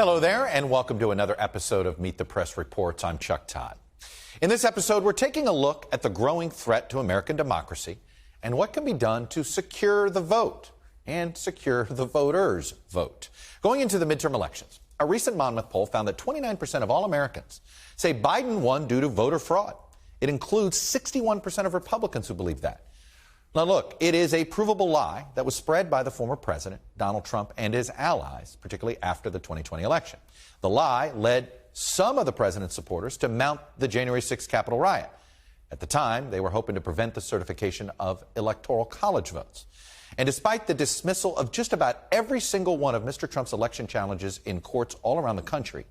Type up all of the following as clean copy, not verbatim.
Hello there, and welcome to another episode of Meet the Press Reports. I'm Chuck Todd. In this episode, we're taking a look at the growing threat to American democracy and what can be done to secure the vote and secure the voters' vote. Going into the midterm elections, a recent Monmouth poll found that 29% of all Americans say Biden won due to voter fraud. It includes 61% of Republicans who believe that. Now look, it is a provable lie that was spread by the former president, Donald Trump, and his allies, particularly after the 2020 election. The lie led some of the president's supporters to mount the January 6th Capitol riot. At the time, they were hoping to prevent the certification of Electoral College votes. And despite the dismissal of just about every single one of Mr. Trump's election challenges in courts all around the country,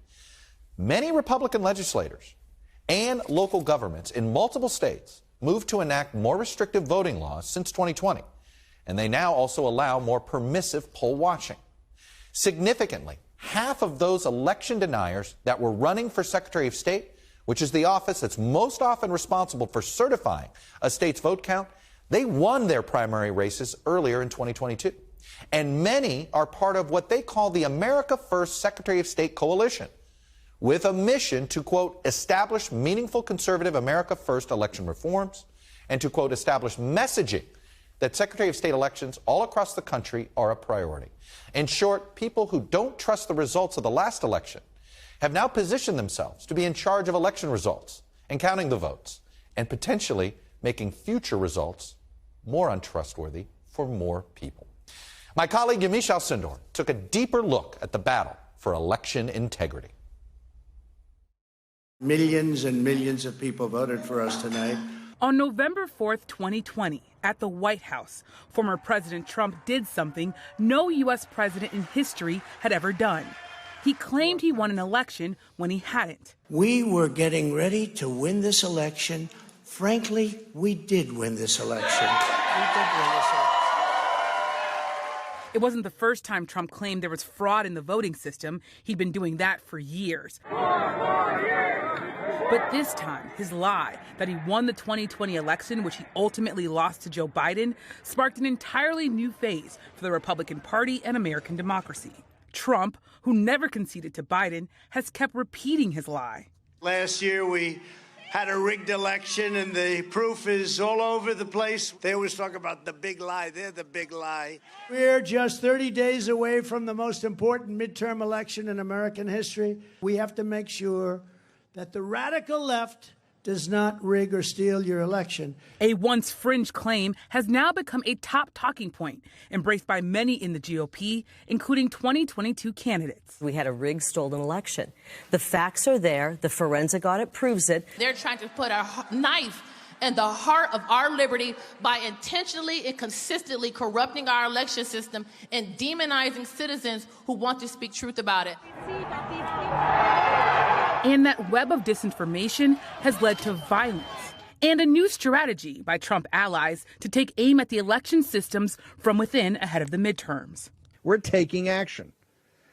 many Republican legislators and local governments in multiple states moved to enact more restrictive voting laws since 2020, and they now also allow more permissive poll watching. Significantly, half of those election deniers that were running for Secretary of State, which is the office that's most often responsible for certifying a state's vote count, they won their primary races earlier in 2022. And many are part of what they call the America First Secretary of State coalition, with a mission to, quote, establish meaningful conservative America First election reforms and to, quote, establish messaging that Secretary of State elections all across the country are a priority. In short, people who don't trust the results of the last election have now positioned themselves to be in charge of election results and counting the votes and potentially making future results more untrustworthy for more people. My colleague Yamiche Alcindor took a deeper look at the battle for election integrity. Millions and millions of people voted for us tonight. On November 4th, 2020, at the White House, former President Trump did something no U.S. president in history had ever done. He claimed he won an election when he hadn't. We were getting ready to win this election. Frankly, we did win this election. It wasn't the first time Trump claimed there was fraud in the voting system. He'd been doing that for years. But this time, his lie that he won the 2020 election, which he ultimately lost to Joe Biden, sparked an entirely new phase for the Republican Party and American democracy. Trump, who never conceded to Biden, has kept repeating his lie. Last year, we had a rigged election, and the proof is all over the place. They always talk about the big lie. They're the big lie. We're just 30 days away from the most important midterm election in American history. We have to make sure that the radical left does not rig or steal your election. A once fringe claim has now become a top talking point, embraced by many in the GOP, including 2022 candidates. We had a rigged, stolen election. The facts are there. The forensic audit proves it. They're trying to put a knife in the heart of our liberty by intentionally and consistently corrupting our election system and demonizing citizens who want to speak truth about it. And that web of disinformation has led to violence and a new strategy by Trump allies to take aim at the election systems from within ahead of the midterms. We're taking action.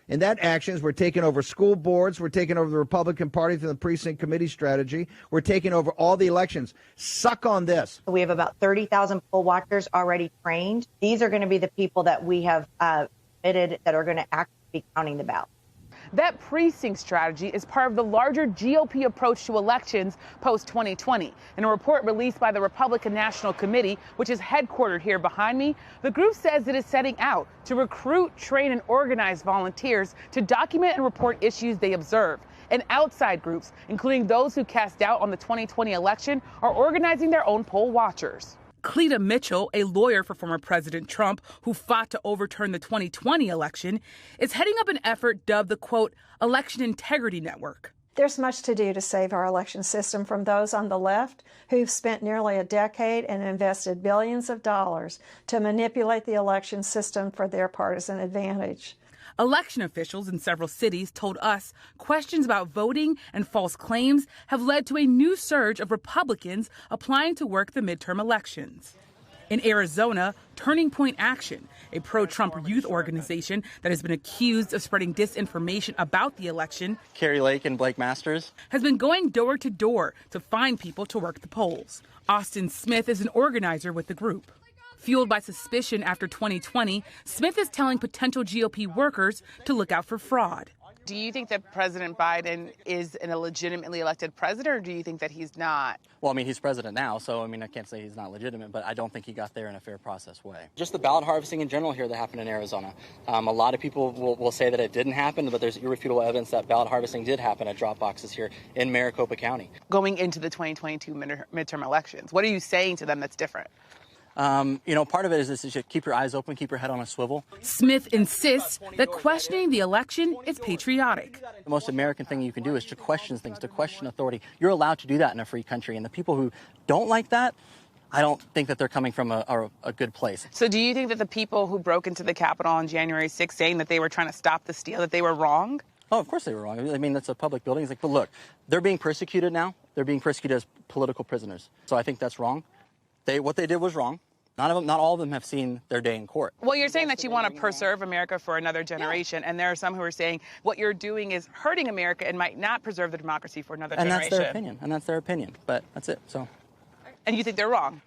And that action is we're taking over school boards, we're taking over the Republican Party through the precinct committee strategy, we're taking over all the elections. Suck on this. We have about 30,000 poll watchers already trained. These are going to be the people that we have committed that are going to actually be counting the ballots. That precinct strategy is part of the larger GOP approach to elections post-2020. In a report released by the Republican National Committee, which is headquartered here behind me, the group says it is setting out to recruit, train, and organize volunteers to document and report issues they observe. And outside groups, including those who cast doubt on the 2020 election, are organizing their own poll watchers. Cleta Mitchell, a lawyer for former President Trump who fought to overturn the 2020 election, is heading up an effort dubbed the, quote, Election Integrity Network. There's much to do to save our election system from those on the left who've spent nearly a decade and invested billions of dollars to manipulate the election system for their partisan advantage. Election officials in several cities told us questions about voting and false claims have led to a new surge of Republicans applying to work the midterm elections. In Arizona, Turning Point Action, a pro-Trump youth organization that has been accused of spreading disinformation about the election, Carrie Lake and Blake Masters, has been going door to door to find people to work the polls. Austin Smith is an organizer with the group. Fueled by suspicion after 2020, Smith is telling potential GOP workers to look out for fraud. Do you think that President Biden is a legitimately elected president, or do you think that he's not? Well, I mean, he's president now, so, I mean, I can't say he's not legitimate, but I don't think he got there in a fair process way. Just the ballot harvesting in general here that happened in Arizona. A lot of people will say that it didn't happen, but there's irrefutable evidence that ballot harvesting did happen at drop boxes here in Maricopa County. Going into the 2022 midterm elections, what are you saying to them that's different? Part of it is just keep your eyes open, keep your head on a swivel. Smith insists that questioning the election is patriotic. The most American thing you can do is to question things, to question authority. You're allowed to do that in a free country, and the people who don't like that, I don't think that they're coming from a good place. So do you think that the people who broke into the Capitol on January 6th saying that they were trying to stop the steal, that they were wrong? Oh, of course they were wrong. I mean, that's a public building. It's like, but look, they're being persecuted now. They're being persecuted as political prisoners. So I think that's wrong. What they did was wrong. Not all of them have seen their day in court. Well, you're saying that you want to preserve America for another generation, and there are some who are saying what you're doing is hurting America and might not preserve the democracy for another generation. And that's their opinion, but that's it. So. And you think they're wrong?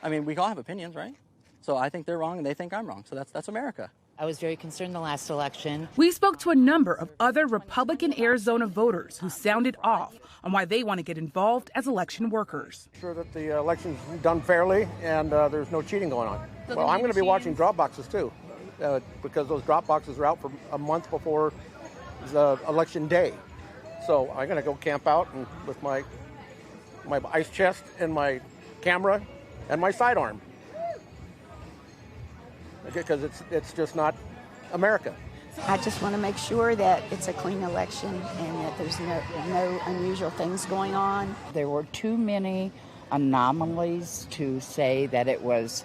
I mean, we all have opinions, right? So I think they're wrong, and they think I'm wrong. So that's America. I was very concerned the last election. We spoke to a number of other Republican Arizona voters who sounded off on why they want to get involved as election workers. Sure that the election's done fairly and there's no cheating going on. Well, I'm going to be watching drop boxes too, because those drop boxes are out for a month before the election day. So I'm going to go camp out and with my ice chest and my camera and my sidearm. Because it's just not America. I just want to make sure that it's a clean election and that there's no unusual things going on. There were too many anomalies to say that it was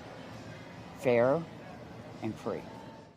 fair and free.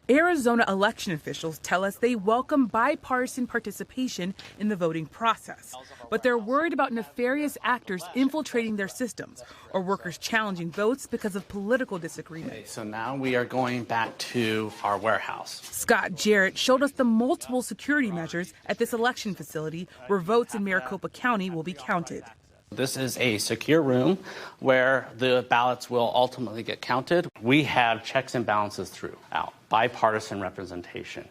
Arizona election officials tell us they welcome bipartisan participation in the voting process, but they're worried about nefarious actors infiltrating their systems or workers challenging votes because of political disagreement. So now we are going back to our warehouse. Scott Jarrett showed us the multiple security measures at this election facility where votes in Maricopa County will be counted. This is a secure room where the ballots will ultimately get counted. We have checks and balances throughout, bipartisan representation,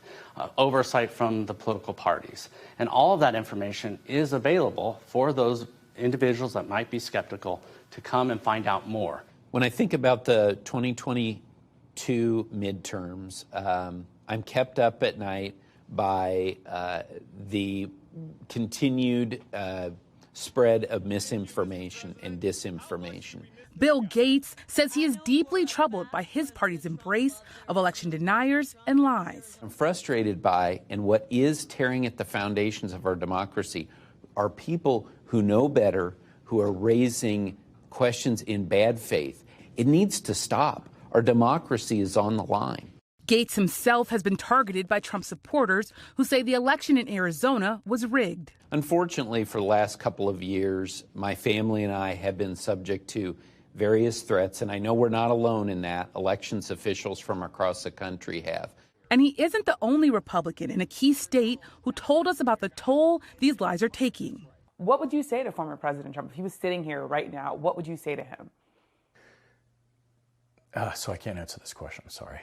oversight from the political parties. And all of that information is available for those individuals that might be skeptical to come and find out more. When I think about the 2022 midterms, I'm kept up at night by the continued spread of misinformation and disinformation. Bill Gates says he is deeply troubled by his party's embrace of election deniers and lies. I'm frustrated by, and what is tearing at the foundations of our democracy, are people who know better, who are raising questions in bad faith. It needs to stop. Our democracy is on the line. Gates himself has been targeted by Trump supporters who say the election in Arizona was rigged. Unfortunately, for the last couple of years, my family and I have been subject to various threats, and I know we're not alone in that. Elections officials from across the country have. And he isn't the only Republican in a key state who told us about the toll these lies are taking. What would you say to former President Trump if he was sitting here right now? What would you say to him? So I can't answer this question. I'm sorry.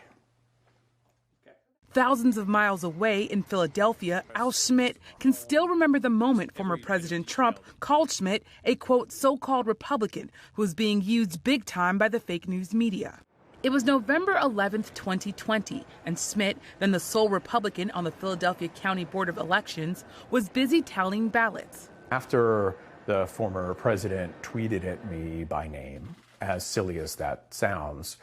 Thousands of miles away in Philadelphia, Al Schmidt can still remember the moment former President Trump called Schmidt a, quote, so-called Republican who was being used big time by the fake news media. It was November 11th, 2020, and Schmidt, then the sole Republican on the Philadelphia County Board of Elections, was busy tallying ballots. After the former president tweeted at me by name, as silly as that sounds,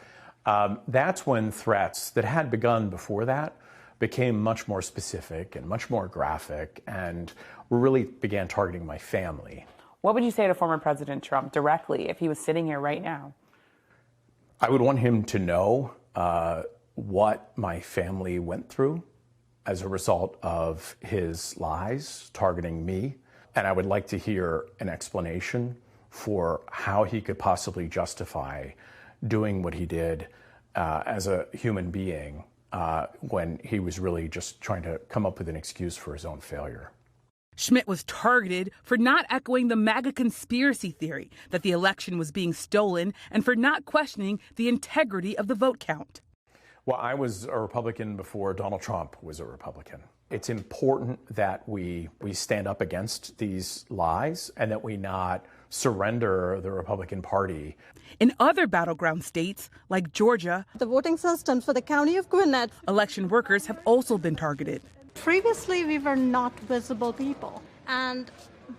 that's when threats that had begun before that became much more specific and much more graphic and really began targeting my family. What would you say to former President Trump directly if he was sitting here right now? I would want him to know what my family went through as a result of his lies targeting me. And I would like to hear an explanation for how he could possibly justify doing what he did as a human being when he was really just trying to come up with an excuse for his own failure. Schmidt was targeted for not echoing the MAGA conspiracy theory that the election was being stolen and for not questioning the integrity of the vote count. Well, I was a Republican before Donald Trump was a Republican. It's important that we stand up against these lies and that we not surrender the Republican Party. In other battleground states, like Georgia, the voting system for the county of Gwinnett, election workers have also been targeted. Previously, we were not visible people. And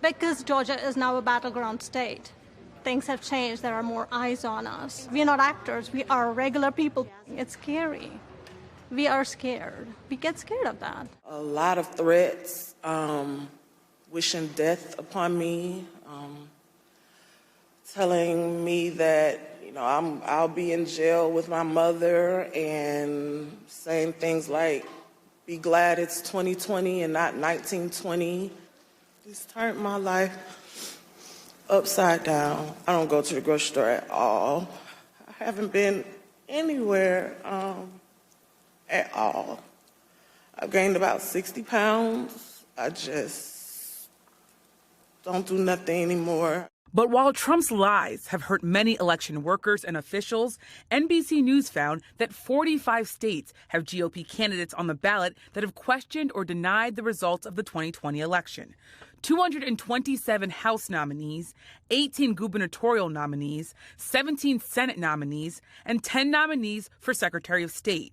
because Georgia is now a battleground state, things have changed. There are more eyes on us. We are not actors. We are regular people. It's scary. We are scared. We get scared of that. A lot of threats, wishing death upon me, telling me that, I'll be in jail with my mother, and saying things like, be glad it's 2020 and not 1920. It's turned my life upside down. I don't go to the grocery store at all. I haven't been anywhere at all. I've gained about 60 pounds. I just don't do nothing anymore. But while Trump's lies have hurt many election workers and officials, NBC News found that 45 states have GOP candidates on the ballot that have questioned or denied the results of the 2020 election. 227 House nominees, 18 gubernatorial nominees, 17 Senate nominees, and 10 nominees for Secretary of State.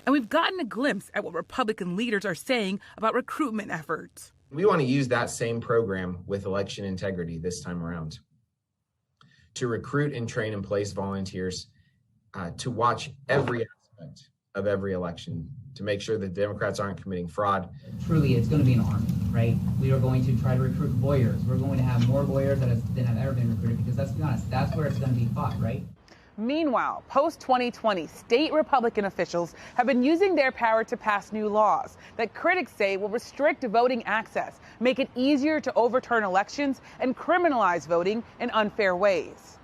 And we've gotten a glimpse at what Republican leaders are saying about recruitment efforts. We want to use that same program with election integrity this time around to recruit and train and place volunteers to watch every aspect of every election to make sure that Democrats aren't committing fraud. Truly, it's going to be an army, right? We are going to try to recruit lawyers. We're going to have more lawyers than have ever been recruited because let's be honest, that's where it's going to be fought, right? Meanwhile, post-2020, state Republican officials have been using their power to pass new laws that critics say will restrict voting access, make it easier to overturn elections, and criminalize voting in unfair ways.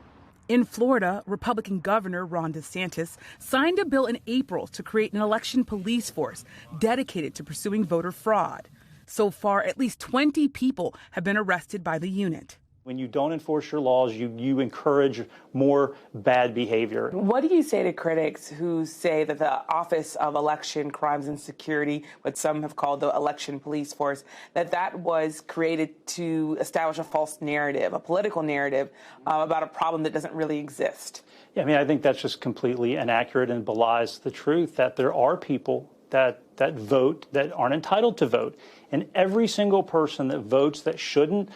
In Florida, Republican Governor Ron DeSantis signed a bill in April to create an election police force dedicated to pursuing voter fraud. So far, at least 20 people have been arrested by the unit. When you don't enforce your laws, you encourage more bad behavior. What do you say to critics who say that the Office of Election Crimes and Security, what some have called the election police force, that was created to establish a false narrative, a political narrative about a problem that doesn't really exist? Yeah, I think that's just completely inaccurate and belies the truth that there are people that vote that aren't entitled to vote. And every single person that votes that shouldn't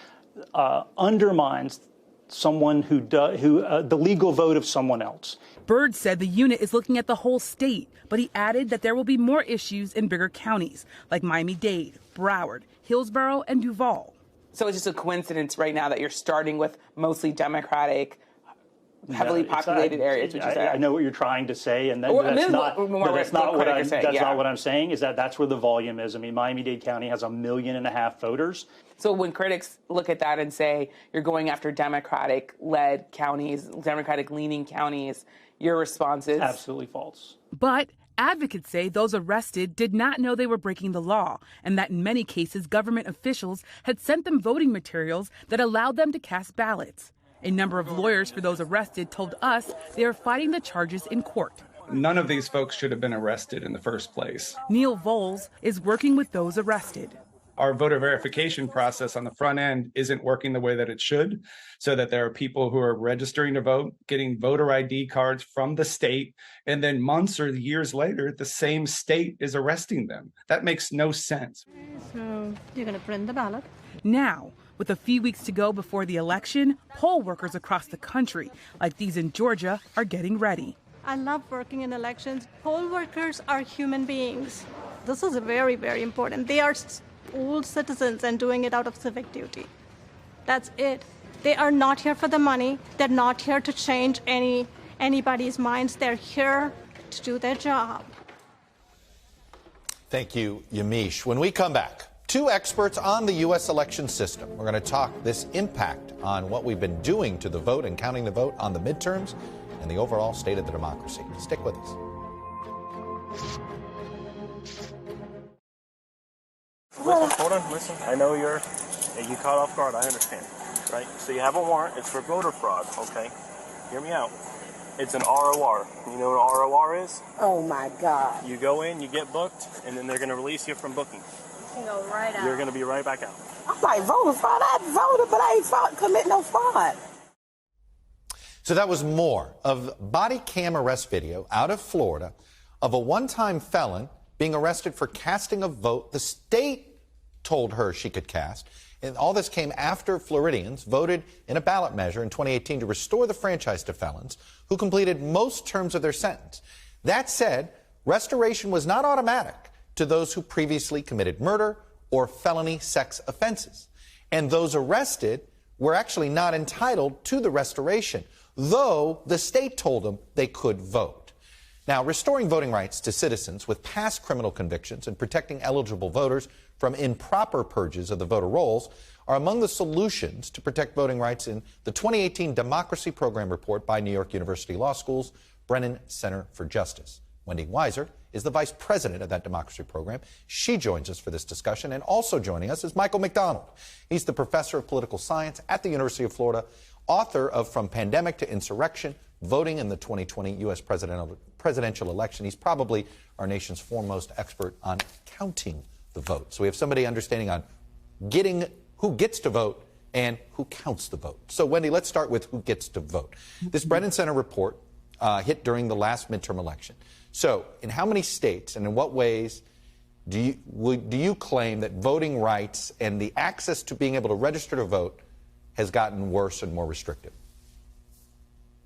undermines someone the legal vote of someone else. Byrd said the unit is looking at the whole state, but he added that there will be more issues in bigger counties like Miami-Dade, Broward, Hillsborough, and Duval. So it's just a coincidence right now that you're starting with mostly Democratic, heavily populated areas, would you say? I know what you're trying to say, and that's not what I'm saying, is that's where the volume is. Miami-Dade County has 1.5 million voters. So when critics look at that and say you're going after Democratic-led counties, Democratic-leaning counties, your response is? Absolutely false. But advocates say those arrested did not know they were breaking the law, and that in many cases government officials had sent them voting materials that allowed them to cast ballots. A number of lawyers for those arrested told us they are fighting the charges in court. None of these folks should have been arrested in the first place. Neil Voles is working with those arrested. Our voter verification process on the front end isn't working the way that it should, so that there are people who are registering to vote, getting voter ID cards from the state, and then months or years later, the same state is arresting them. That makes no sense. So you're going to print the ballot? Now, with a few weeks to go before the election, poll workers across the country, like these in Georgia, are getting ready. I love working in elections. Poll workers are human beings. This is very, very important. They are old citizens and doing it out of civic duty. That's it. They are not here for the money. They're not here to change anybody's minds. They're here to do their job. Thank you, Yamiche. When we come back, two experts on the U.S. election system. We're going to talk this impact on what we've been doing to the vote and counting the vote on the midterms and the overall state of the democracy. Stick with us. Hold on, listen. I know you caught off guard. I understand, right? So you have a warrant. It's for voter fraud, okay? Hear me out. It's an ROR. You know what an ROR is? Oh, my God. You go in, you get booked, and then they're going to release you from booking. can go right out. You're going to be right back out. I'm like, voter fraud. I voted, but I ain't commit no fraud. So that was more of body cam arrest video out of Florida of a one-time felon being arrested for casting a vote the state told her she could cast. And all this came after Floridians voted in a ballot measure in 2018 to restore the franchise to felons who completed most terms of their sentence. That said, restoration was not automatic to those who previously committed murder or felony sex offenses. And those arrested were actually not entitled to the restoration, though the state told them they could vote. Now, restoring voting rights to citizens with past criminal convictions and protecting eligible voters from improper purges of the voter rolls are among the solutions to protect voting rights in the 2018 Democracy Program report by New York University Law School's Brennan Center for Justice. Wendy Weiser is the vice president of that democracy program. She joins us for this discussion, and also joining us is Michael McDonald. He's the professor of political science at the University of Florida, author of From Pandemic to Insurrection, Voting in the 2020 U.S. presidential election. He's probably our nation's foremost expert on counting the vote. So we have somebody understanding on getting who gets to vote and who counts the vote. So, Wendy, let's start with who gets to vote. This Brennan Center report hit during the last midterm election. So, in how many states and in what ways do you claim that voting rights and the access to being able to register to vote has gotten worse and more restrictive?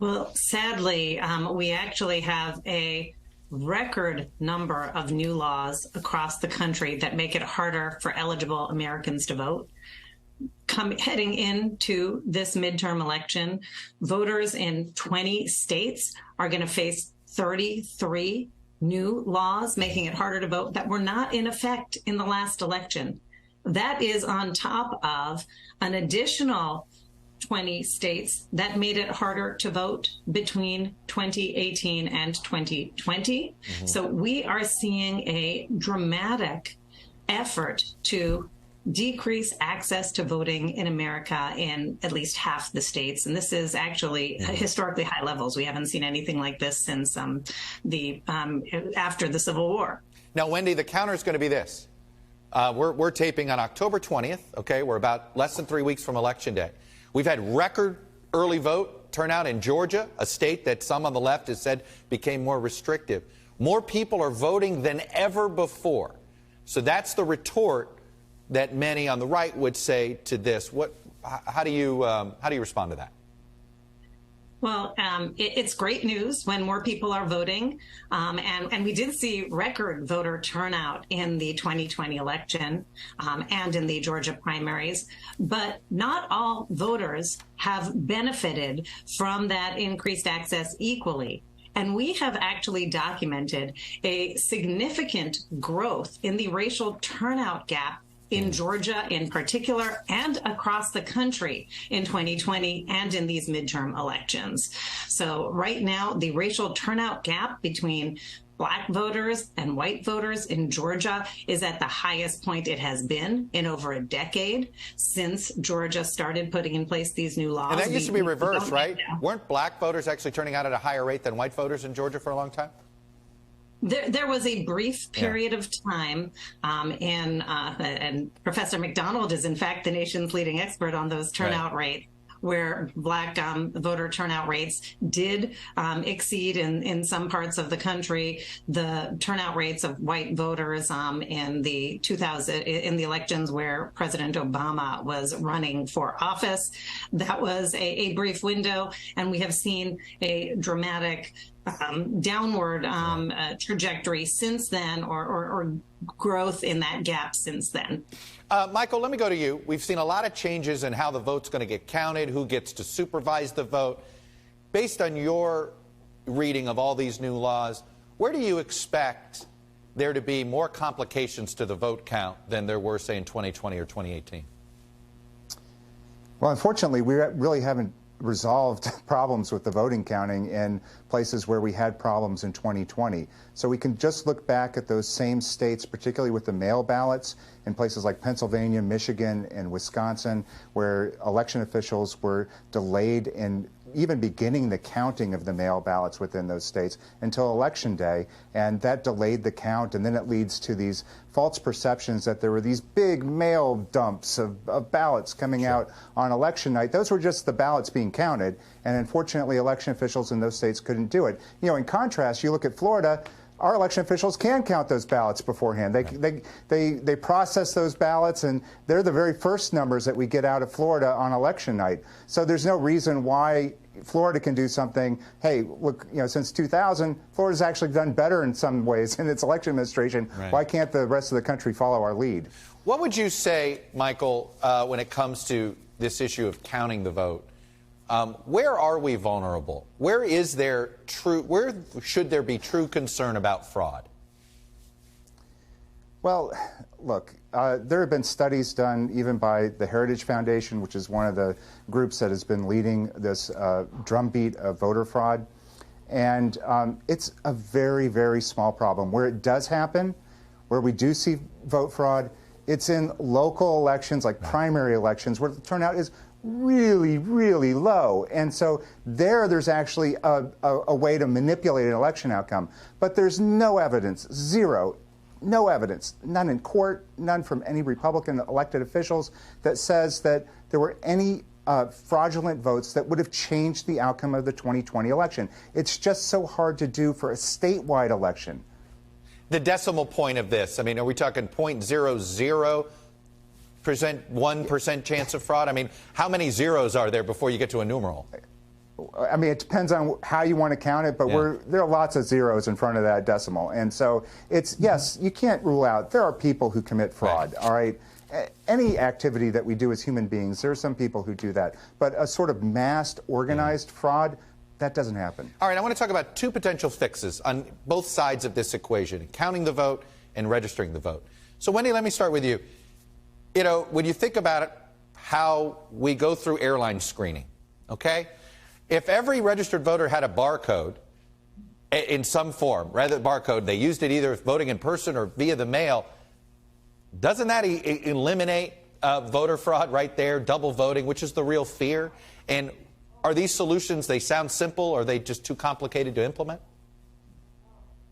Well, sadly, we actually have a record number of new laws across the country that make it harder for eligible Americans to vote. Heading into this midterm election, voters in 20 states are going to face 33 new laws making it harder to vote that were not in effect in the last election. That is on top of an additional 20 states that made it harder to vote between 2018 and 2020. Mm-hmm. So we are seeing a dramatic effort to decrease access to voting in America in at least half the states. And this is actually historically high levels. We haven't seen anything like this since after the Civil War. Now, Wendy, the counter is going to be this. We're taping on October 20th. Okay, we're about less than 3 weeks from Election Day. We've had record early vote turnout in Georgia, a state that some on the left has said became more restrictive. More people are voting than ever before. So that's the retort that many on the right would say to this. How do you respond to that? Well, it's great news when more people are voting. And we did see record voter turnout in the 2020 election and in the Georgia primaries. But not all voters have benefited from that increased access equally. And we have actually documented a significant growth in the racial turnout gap in Georgia in particular and across the country in 2020 and in these midterm elections. So right now, the racial turnout gap between Black voters and white voters in Georgia is at the highest point it has been in over a decade since Georgia started putting in place these new laws. And that used to be reversed, right? Weren't Black voters actually turning out at a higher rate than white voters in Georgia for a long time? There was a brief period of time, and Professor McDonald is, in fact, the nation's leading expert on those turnout rates, where Black voter turnout rates did exceed in some parts of the country the turnout rates of white voters in the elections where President Obama was running for office. That was a brief window, and we have seen a dramatic downward trajectory since then, or growth in that gap since then. Michael, let me go to you. We've seen a lot of changes in how the vote's going to get counted, who gets to supervise the vote. Based on your reading of all these new laws, where do you expect there to be more complications to the vote count than there were, say, in 2020 or 2018? Well, unfortunately, we really haven't resolved problems with the voting counting in places where we had problems in 2020. So we can just look back at those same states, particularly with the mail ballots, in places like Pennsylvania, Michigan, and Wisconsin, where election officials were delayed in even beginning the counting of the mail ballots within those states until Election Day, and that delayed the count, and then it leads to these false perceptions that there were these big mail dumps of ballots coming out on election night. Those were just the ballots being counted, and unfortunately election officials in those states couldn't do it. You know, in contrast, you look at Florida, our election officials can count those ballots beforehand. They process those ballots, and they're the very first numbers that we get out of Florida on election night. So there's no reason why Florida can do something. Hey, look, you know, since 2000, Florida's actually done better in some ways in its election administration. Right. Why can't the rest of the country follow our lead? What would you say, Michael, when it comes to this issue of counting the vote? Where are we vulnerable? Where should there be true concern about fraud? Well, look, there have been studies done even by the Heritage Foundation, which is one of the groups that has been leading this drumbeat of voter fraud. And it's a very, very small problem. Where it does happen, where we do see vote fraud, it's in local elections, like primary elections, where the turnout is really, really low. And so there's actually a way to manipulate an election outcome. But there's no evidence, zero, no evidence, none in court, none from any Republican elected officials that says that there were any fraudulent votes that would have changed the outcome of the 2020 election. It's just so hard to do for a statewide election. The decimal point of this, I mean, are we talking 0.00%, 1% chance of fraud? I mean, how many zeros are there before you get to a numeral? I mean, it depends on how you want to count it, but there are lots of zeros in front of that decimal. And so it's, yes, you can't rule out there are people who commit fraud, all right? Any activity that we do as human beings, there are some people who do that. But a sort of massed, organized fraud, that doesn't happen. All right, I want to talk about two potential fixes on both sides of this equation, counting the vote and registering the vote. So, Wendy, let me start with you. You know, when you think about it, how we go through airline screening, okay? If every registered voter had a barcode in some form, rather than barcode, they used it either voting in person or via the mail, doesn't that eliminate voter fraud right there, double voting, which is the real fear? And are these solutions, they sound simple, or are they just too complicated to implement?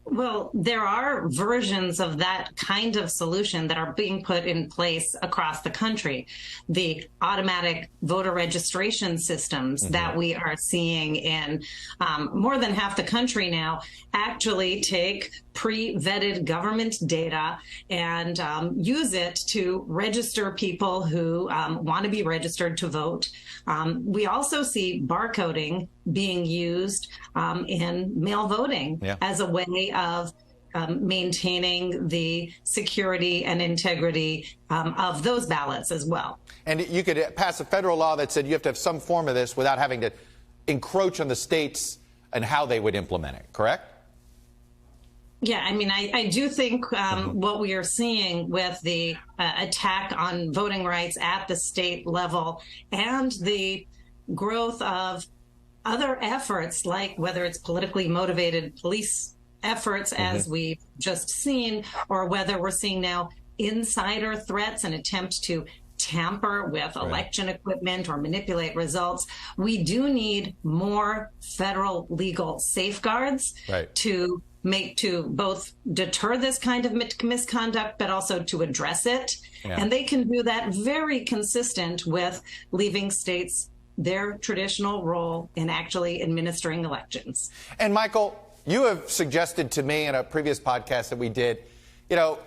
Well, there are versions of that kind of solution that are being put in place across the country. The automatic voter registration systems that we are seeing in more than half the country now actually take pre-vetted government data and use it to register people who want to be registered to vote. We also see barcoding being used in mail voting as a way of maintaining the security and integrity of those ballots as well. And you could pass a federal law that said you have to have some form of this without having to encroach on the states and how they would implement it, correct? Yeah, I mean, I do think what we are seeing with the attack on voting rights at the state level and the growth of other efforts, like whether it's politically motivated police efforts, as we've just seen, or whether we're seeing now insider threats and attempts to tamper with election equipment or manipulate results, we do need more federal legal safeguards to both deter this kind of misconduct, but also to address it. And they can do that very consistent with leaving states their traditional role in actually administering elections. And Michael, you have suggested to me in a previous podcast that we did, you know,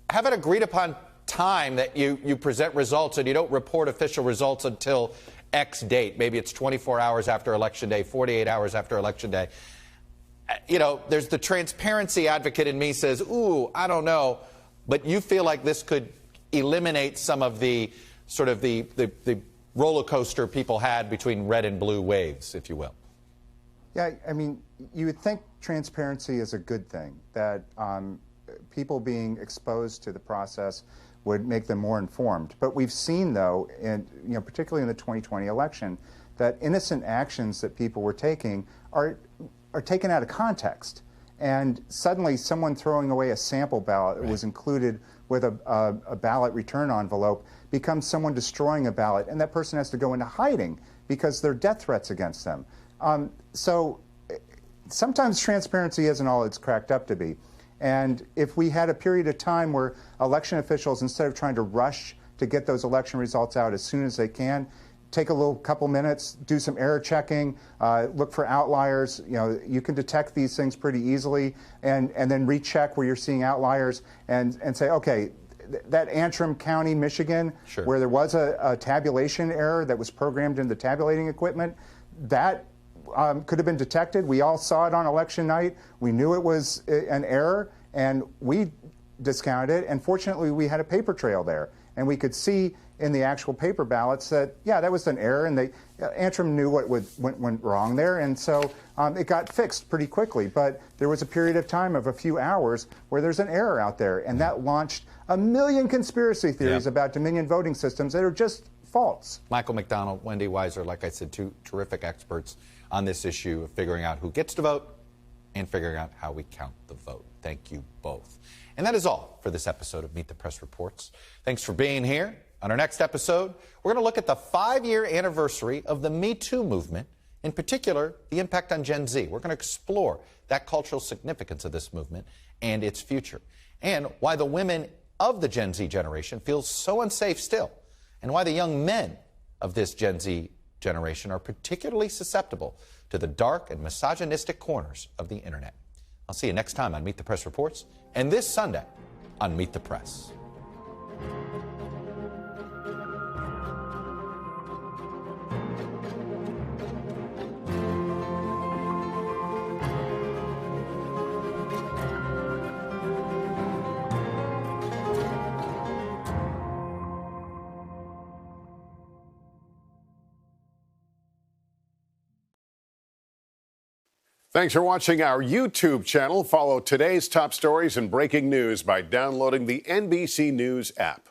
have an agreed upon time that you present results and you don't report official results until X date. Maybe it's 24 hours after Election Day, 48 hours after Election Day. You know, there's the transparency advocate in me says, ooh, I don't know. But you feel like this could eliminate some of the sort of the roller coaster people had between red and blue waves, if you will. Yeah, I mean, you would think transparency is a good thing, that people being exposed to the process would make them more informed. But we've seen, though, particularly in the 2020 election, that innocent actions that people were taking are taken out of context. And suddenly someone throwing away a sample ballot that was included with a ballot return envelope becomes someone destroying a ballot, and that person has to go into hiding because there are death threats against them. So sometimes transparency isn't all it's cracked up to be. And if we had a period of time where election officials, instead of trying to rush to get those election results out as soon as they can, take a little couple minutes, do some error checking, look for outliers. You know, you can detect these things pretty easily, and then recheck where you're seeing outliers and say, okay, that Antrim County, Michigan, where there was a tabulation error that was programmed in the tabulating equipment, that could have been detected. We all saw it on election night. We knew it was an error, and we discounted it. And fortunately, we had a paper trail there, and we could see in the actual paper ballots that, yeah, that was an error, and Antrim knew what went wrong there, and so it got fixed pretty quickly. But there was a period of time of a few hours where there's an error out there, and that launched a million conspiracy theories about Dominion voting systems that are just false. Michael McDonald, Wendy Weiser, like I said, two terrific experts on this issue of figuring out who gets to vote and figuring out how we count the vote. Thank you both. And that is all for this episode of Meet the Press Reports. Thanks for being here. On our next episode, we're going to look at the 5-year anniversary of the Me Too movement, in particular, the impact on Gen Z. We're going to explore that cultural significance of this movement and its future, and why the women of the Gen Z generation feel so unsafe still, and why the young men of this Gen Z generation are particularly susceptible to the dark and misogynistic corners of the internet. I'll see you next time on Meet the Press Reports, and this Sunday on Meet the Press. Thanks for watching our YouTube channel. Follow today's top stories and breaking news by downloading the NBC News app.